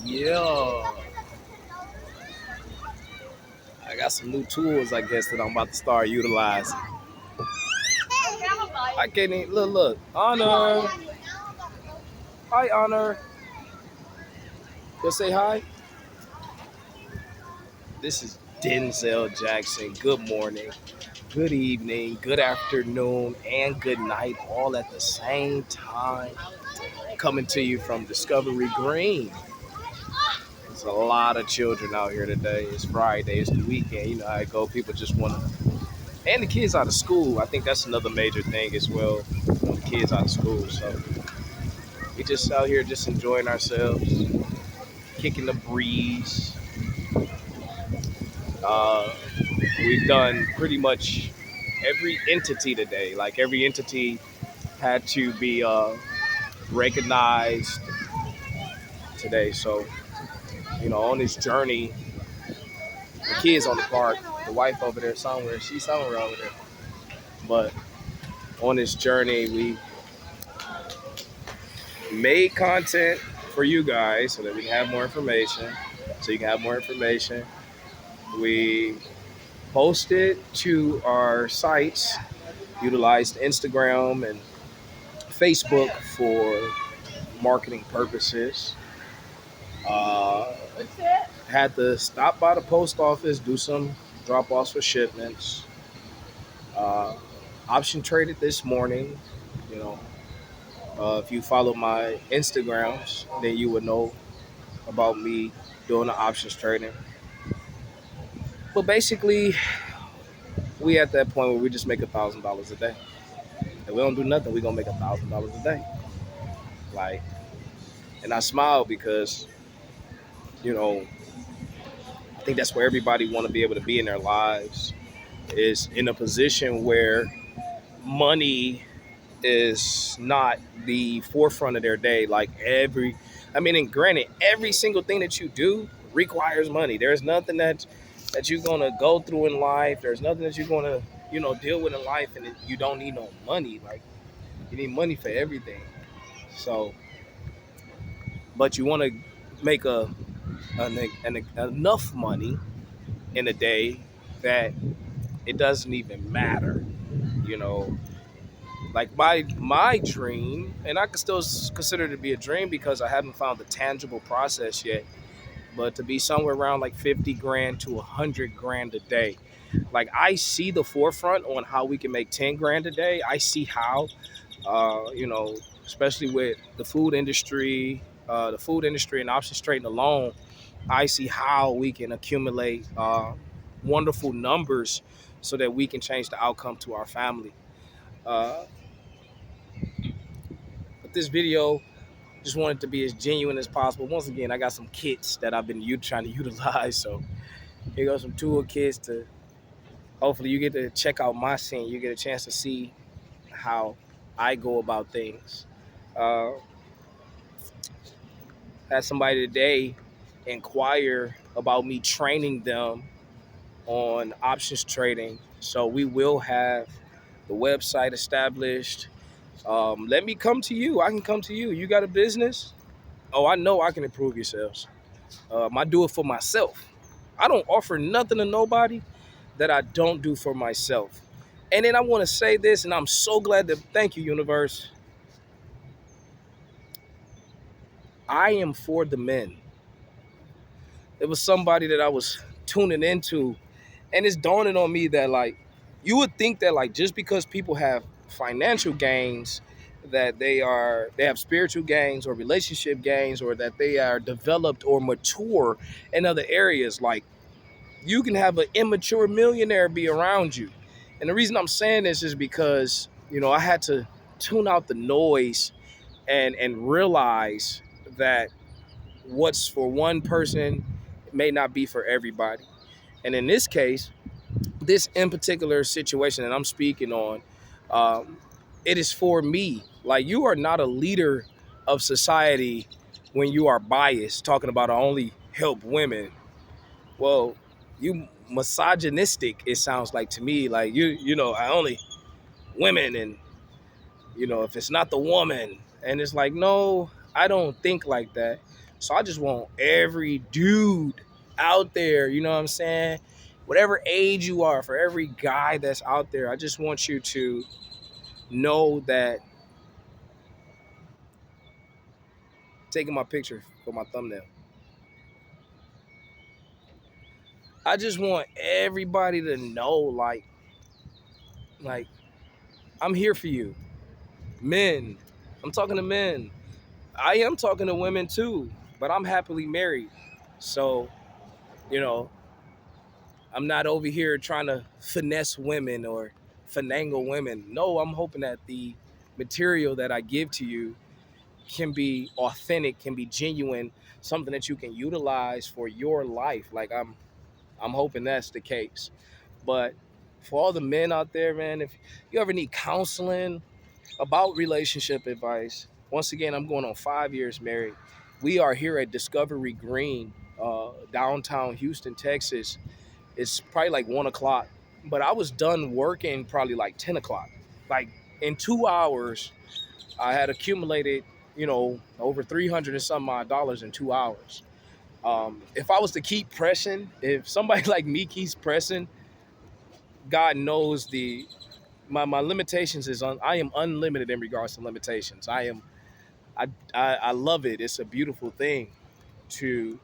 Yeah, I got some new tools, I guess, that I'm about to start utilizing. I can't even look. Honor, hi, Honor. Go say hi. This is Denzel Jackson. Good morning, good evening, good afternoon, and good night, all at the same time. Coming to you from Discovery Green. There's a lot of children out here today. It's Friday. It's the weekend. You know how it go. People just want to, and the kids out of school. I think that's another major thing as well. The kids out of school, so we just out here just enjoying ourselves, kicking the breeze. Uh, we've done pretty much every entity today. Like every entity had to be recognized today. So on this journey, the kids on the park, the wife over there somewhere, she's somewhere over there. But on this journey, we made content for you guys so that we can have more information. So you can have more information. We posted to our sites, utilized Instagram and Facebook for marketing purposes. Uh, had to stop by the post office, do some drop offs for shipments. Uh, Option traded this morning. You know, if you follow my Instagrams, then you would know about me doing the options trading. But basically, we at that point where we just make $1,000 a day. If we don't do nothing, we gonna make $1,000 a day. Like, and I smile because you know I think that's where everybody want to be able to be in their lives, is in a position where money is not the forefront of their day. Like and granted, every single thing that you do requires money. There's nothing that you're gonna go through in life. There's nothing that you're gonna deal with in life, and you don't need no money. Like you need money for everything. So, but you want to make enough money in a day that it doesn't even matter. You know, like my dream, and I can still consider it to be a dream because I haven't found the tangible process yet, but to be somewhere around like 50 grand to 100 grand a day. Like I see the forefront on how we can make 10 grand a day. I see how, especially with the food industry and options trading alone, I see how we can accumulate wonderful numbers so that we can change the outcome to our family. Uh, but this video, just wanted to be as genuine as possible. Once again, I got some kits that I've been trying to utilize. So here goes some tool kits to hopefully you get to check out my scene. You get a chance to see how I go about things. Uh, had somebody today inquire about me training them on options trading. So we will have the website established. Let me come to you. I can come to you. You got a business? Oh, I know I can improve yourselves. I do it for myself. I don't offer nothing to nobody that I don't do for myself. And then I want to say this, and I'm so glad to thank you, universe. I am for the men. It was somebody that I was tuning into, and it's dawning on me that like you would think that like just because people have financial gains, that they have spiritual gains or relationship gains, or that they are developed or mature in other areas. Like you can have an immature millionaire be around you. And the reason I'm saying this is because, I had to tune out the noise and realize that what's for one person may not be for everybody. And in this case, this in particular situation that I'm speaking on, um, it is for me. Like you are not a leader of society when you are biased, talking about I only help women. Well, you misogynistic, it sounds like to me. Like I only women, and if it's not the woman, and it's like, no, I don't think like that. So I just want every dude out there, you know what I'm saying? Whatever age you are, for every guy that's out there, I just want you to know that taking my picture for my thumbnail. I just want everybody to know, like I'm here for you. Men. I'm talking to men. I am talking to women too, but I'm happily married. So, you know, I'm not over here trying to finesse women or finagle women. No, I'm hoping that the material that I give to you can be authentic, can be genuine, something that you can utilize for your life. Like I'm hoping that's the case. But for all the men out there, man, if you ever need counseling about relationship advice, once again, I'm going on 5 years married. We are here at Discovery Green, downtown Houston, Texas. It's probably like 1 o'clock, but I was done working probably like 10 o'clock. Like in 2 hours, I had accumulated, over 300 and some odd dollars in 2 hours. If I was to keep pressing, if somebody like me keeps pressing, God knows my limitations I am unlimited in regards to limitations. I love it. It's a beautiful thing to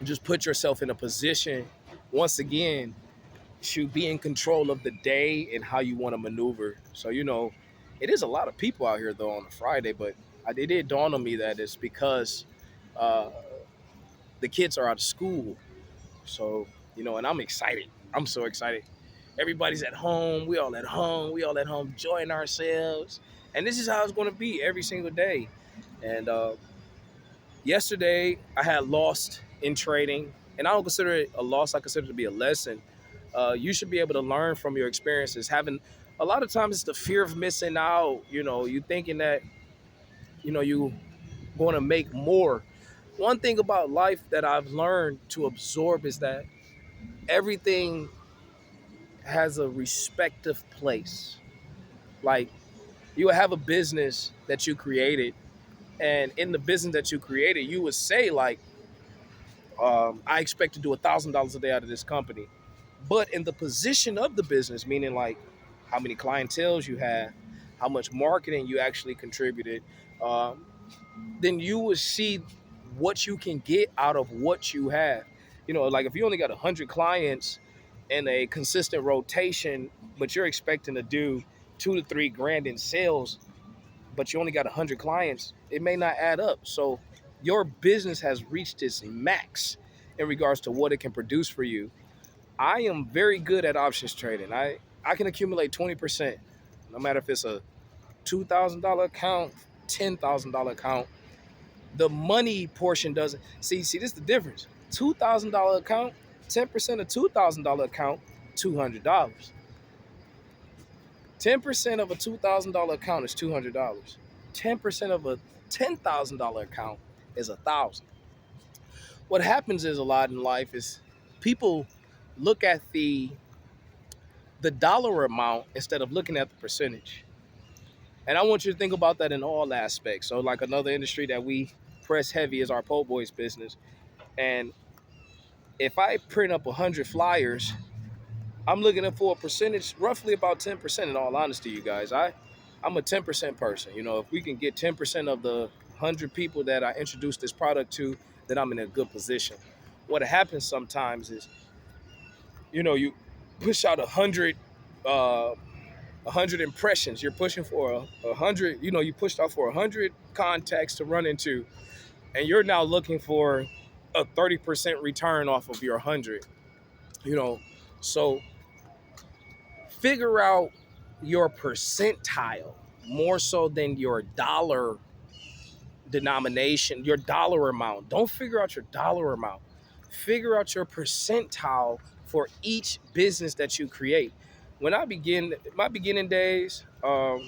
just put yourself in a position once again to be in control of the day and how you want to maneuver. So, it is a lot of people out here though on a Friday, but it did dawn on me that it's because uh, the kids are out of school. So, and I'm excited. I'm so excited. Everybody's at home. We all at home. We all at home enjoying ourselves. And this is how it's going to be every single day. And yesterday, I had lost in trading, and I don't consider it a loss. I consider it to be a lesson. You should be able to learn from your experiences. Having a lot of times, it's the fear of missing out. You thinking that you going to make more. One thing about life that I've learned to absorb is that everything has a respective place. Like you would have a business that you created, and in the business that you created, you would say like, I expect to do $1,000 a day out of this company. But in the position of the business, meaning like how many clientels you have, how much marketing you actually contributed, um, then you will see what you can get out of what you have. Like if you only got 100 clients and a consistent rotation, but you're expecting to do 2 to 3 grand in sales, but you only got 100 clients, it may not add up. So your business has reached its max in regards to what it can produce for you. I am very good at options trading. I can accumulate 20%, no matter if it's a $2,000 account, $10,000 account. The money portion doesn't see this is the difference. $2,000 account, 10% of $2,000 account, $200. 10% of a $2,000 account is $200. 10% of a $10,000 account is $1,000. What happens is a lot in life is people look at the dollar amount instead of looking at the percentage. And I want you to think about that in all aspects. So like another industry that we press heavy is our po' boys business. And if I print up 100 flyers, I'm looking at for a percentage, roughly about 10%. In all honesty, you guys, I'm a 10% person. If we can get 10% of the 100 people that I introduce this product to, then I'm in a good position. What happens sometimes is, you push out 100 impressions. You're pushing for a 100. You pushed out for 100 contacts to run into, and you're now looking for a 30% return off of your 100. So figure out your percentile more so than your dollar denomination, your dollar amount. Don't figure out your dollar amount. Figure out your percentile for each business that you create. When I begin my beginning days, I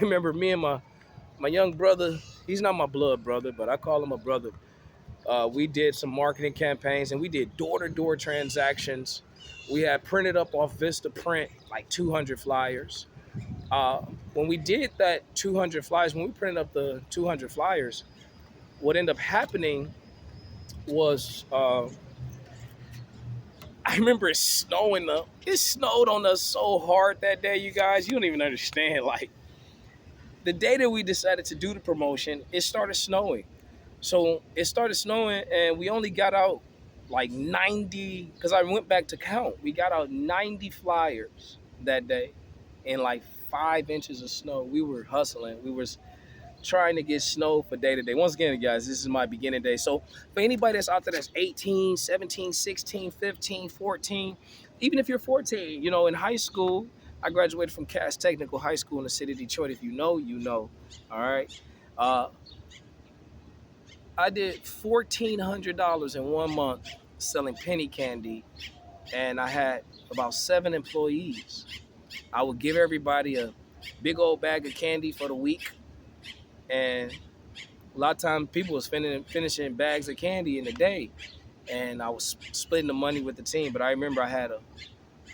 remember me and my young brother. He's not my blood brother, but I call him a brother. We did some marketing campaigns and we did door-to-door transactions. We had printed up off Vista Print like 200 flyers. Uh, when we did that 200 flyers, when we printed up the 200 flyers, what ended up happening was I remember it snowing up. It snowed on us so hard that day, you guys. You don't even understand. Like the day that we decided to do the promotion, it started snowing. So it started snowing, and we only got out like 90. Because I went back to count. We got out 90 flyers that day, in like 5 inches of snow. We were hustling. We were trying to get snow for day to day. Once again, guys, this is my beginning day. So for anybody that's out there that's 18, 17, 16, 15, 14, even if you're 14, in high school, I graduated from Cass Technical High School in the city of Detroit. If you know, you know. All right. Uh, I did $1,400 in 1 month selling penny candy, and I had about 7 employees. I would give everybody a big old bag of candy for the week, and a lot of times people was finishing bags of candy in a day, and I was splitting the money with the team. But I remember I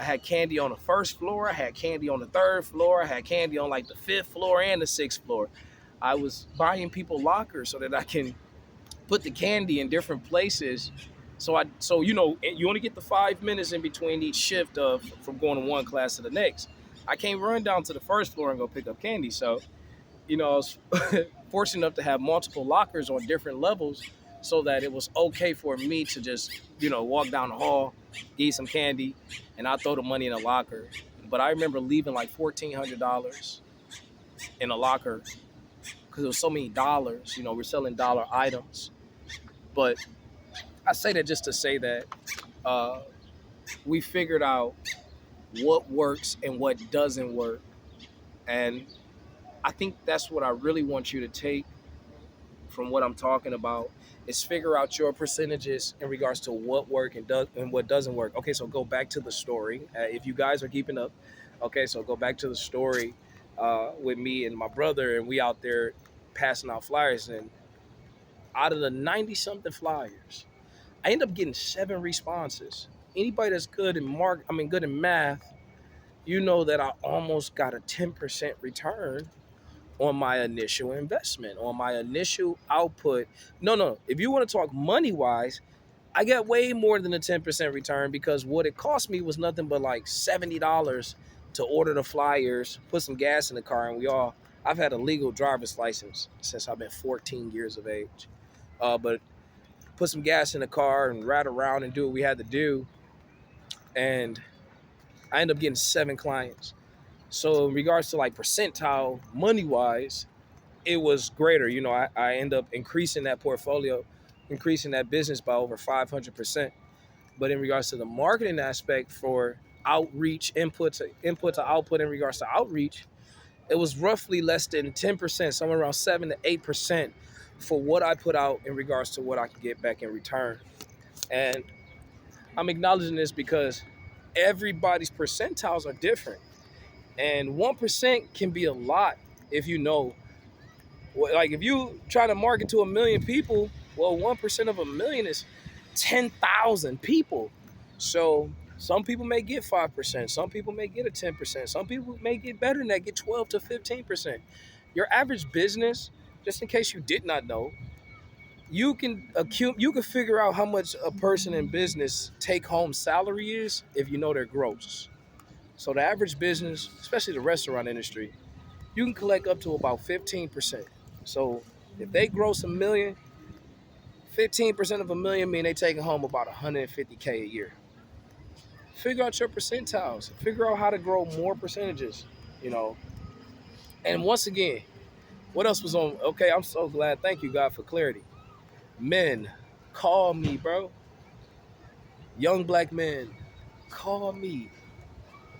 had candy on the first floor, I had candy on the third floor, I had candy on like the fifth floor and the sixth floor. I was buying people lockers so that I can put the candy in different places. So you only get the 5 minutes in between each shift of from going to one class to the next. I can't run down to the first floor and go pick up candy. So I was fortunate enough to have multiple lockers on different levels so that it was okay for me to just, walk down the hall, eat some candy, and I'll throw the money in a locker. But I remember leaving like $1,400 in a locker because it was so many dollars. We're selling dollar items. But I say that just to say that uh, we figured out what works and what doesn't work. And I think that's what I really want you to take from what I'm talking about is figure out your percentages in regards to what work and what doesn't work. Okay, so go back to the story. If you guys are keeping up, okay, so go back to the story with me and my brother, and we out there passing out flyers. And out of the 90 something flyers, I end up getting 7 responses. Anybody that's good in good in math, you know that I almost got a 10% return on my initial investment, on my initial output. No. If you want to talk money wise, I got way more than a 10% return because what it cost me was nothing but like $70 to order the flyers, put some gas in the car, and I've had a legal driver's license since I've been 14 years of age. But put some gas in the car and ride around and do what we had to do. And I ended up getting 7 clients. So in regards to like percentile money wise, it was greater. I end up increasing that portfolio, increasing that business by over 500%. But in regards to the marketing aspect for outreach, input to output in regards to outreach, it was roughly less than 10%, somewhere around 7 to 8% for what I put out in regards to what I can get back in return. And I'm acknowledging this because everybody's percentiles are different. And 1% can be a lot if you know. Like if you try to market to 1 million people, well, 1% of 1 million is 10,000 people. So some people may get 5%, some people may get a 10%, some people may get better than that, get 12 to 15%. Your average business, just in case you did not know, you can figure out how much a person in business take home salary is if you know their gross. So the average business, especially the restaurant industry, you can collect up to about 15%. So if they gross 1 million, 15% of 1 million mean they taking home about 150K a year. Figure out your percentiles. Figure out how to grow more percentages, you know. And once again, what else was on? Okay, I'm so glad. Thank you, God, for clarity. Men, call me, bro. Young black men, call me.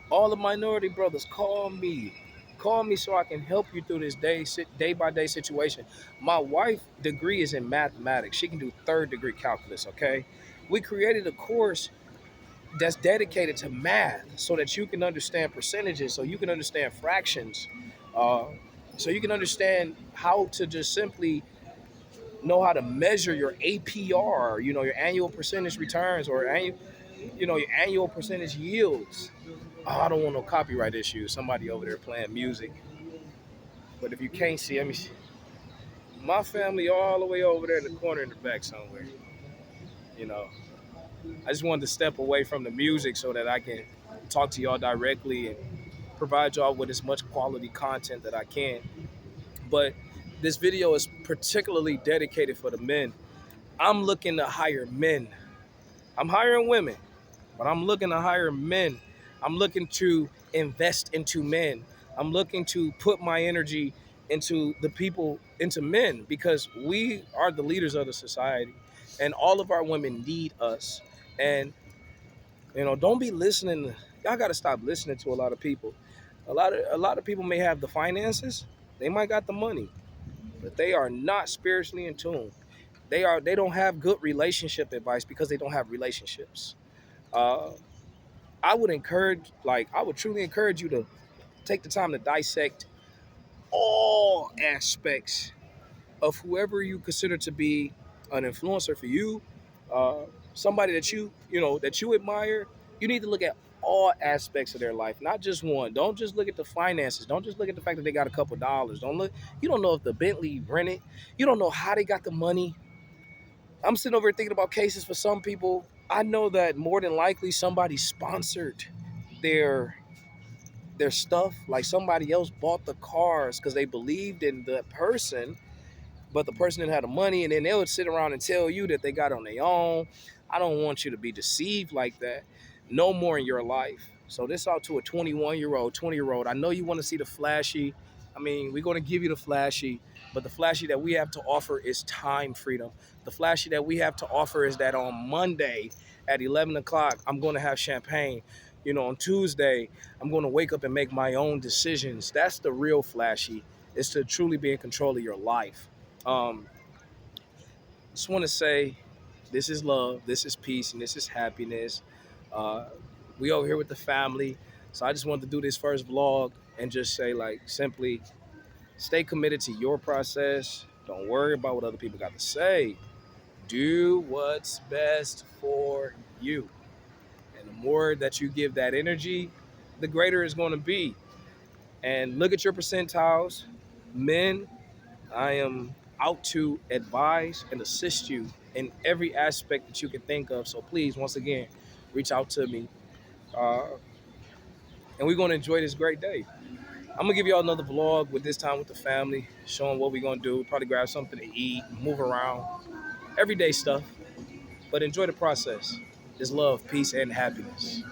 All the minority brothers, call me. Call me so I can help you through this day by day situation. My wife's degree is in mathematics. She can do 3rd-degree calculus, okay? We created a course that's dedicated to math so that you can understand percentages, so you can understand fractions, uh, so you can understand how to just simply know how to measure your APR, your annual percentage returns, or your annual percentage yields. Oh, I don't want no copyright issues. Somebody over there playing music. But if you can't see, let me see. My family all the way over there in the corner in the back somewhere. You know, I just wanted to step away from the music so that I can talk to y'all directly and provide y'all with as much quality content that I can. But this video is particularly dedicated for the men. I'm looking to hire men. I'm hiring women, but I'm looking to hire men. I'm looking to invest into men. I'm looking to put my energy into the people, into men, because we are the leaders of the society and all of our women need us. And don't be listening. Y'all got to stop listening to a lot of people. A lot of people may have the finances, they might got the money, but they are not spiritually in tune. They don't have good relationship advice because they don't have relationships. Uh, I would truly encourage you to take the time to dissect all aspects of whoever you consider to be an influencer for you, uh, somebody that that you admire. You need to look at all aspects of their life, not just one. Don't just look at the finances. Don't just look at the fact that they got a couple dollars. Don't look. You don't know if the Bentley rented. You don't know how they got the money. I'm sitting over here thinking about cases for some people. I know that more than likely somebody sponsored their their stuff. Like somebody else bought the cars because they believed in the person, but the person didn't have the money, and then they would sit around and tell you that they got on their own. I don't want you to be deceived like that. No more in your life. So this out to a 21-year-old, 20-year-old. I know you want to see the flashy. I mean, we're going to give you the flashy, but the flashy that we have to offer is time freedom. The flashy that we have to offer is that on Monday at 11 o'clock, I'm going to have champagne. On Tuesday, I'm going to wake up and make my own decisions. That's the real flashy, is to truly be in control of your life. Um, just want to say this is love, this is peace, and this is happiness. Uh, we over here with the family. So I just wanted to do this first vlog and just say, like, simply stay committed to your process. Don't worry about what other people got to say. Do what's best for you. And the more that you give that energy, the greater it's going to be. And look at your percentiles. Men, I am out to advise and assist you in every aspect that you can think of. So please, once again, reach out to me. Uh, and we're going to enjoy this great day. I'm going to give y'all another vlog with this time with the family, showing what we're going to do. Probably grab something to eat, move around, everyday stuff. But enjoy the process. It's love, peace, and happiness.